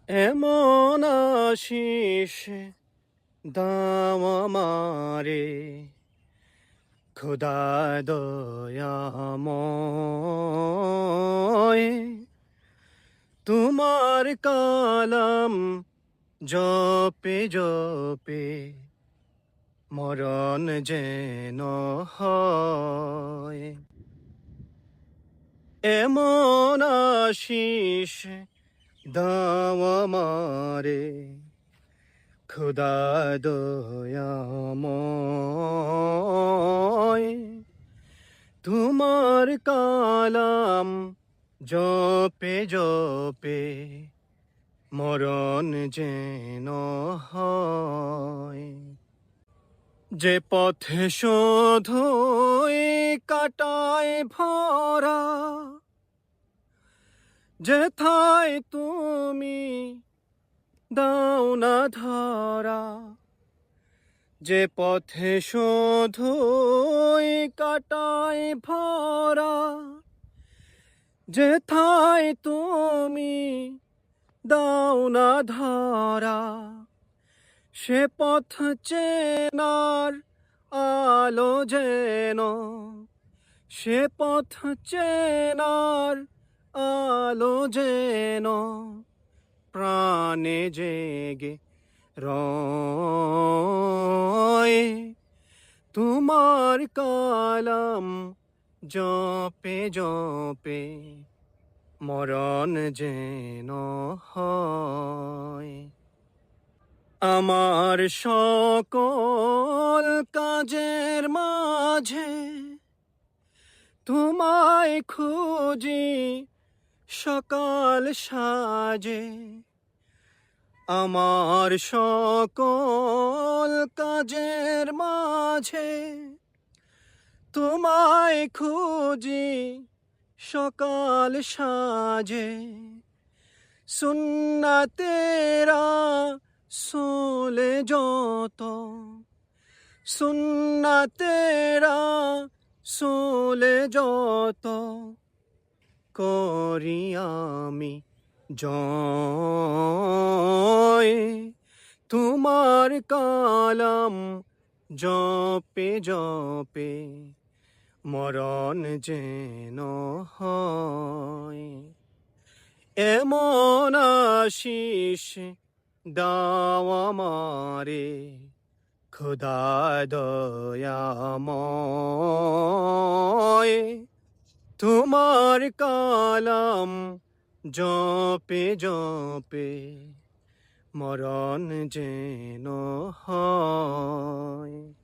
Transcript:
এমন আশিস দাও আমারে, খোদা দয়াময়। তোমার কালাম জপে জপে মরণ যেন হয়। এমন আশিস দাও আমারে, খোদা দয়াময়। তোমার কালাম জপে জপে মরণ যেন হয়। যে পথে শোধই কাটায় ভরা, যেথায় তুমি দাও না ধরা। যে পথে শোধই কাটায় ভরা, যেথায় তুমি দাও না ধরা। সে পথ চেনার আলো যেন, সে পথ চেনার আলো যেন প্রাণে জেগে রয়। তোমার কালাম জপে জপে মরণ যেন হয়। আমার সকল কাজের মাঝে তোমায় খুঁজি সকাল সাজে। আমার সকল কাজের মাঝে তোমায় খুঁজি সকাল সাজে। সুন্নাতেরা সোলে যত, সুন্নাতেরা সোলে যত করি আমি জয়। তোমার কালাম জপে জপে মরণ যেন হয়। এমন আশিস দাও আমারে, খোদা দয়াময়। তোমার কালাম জপে জপে মরণ যেন হয়।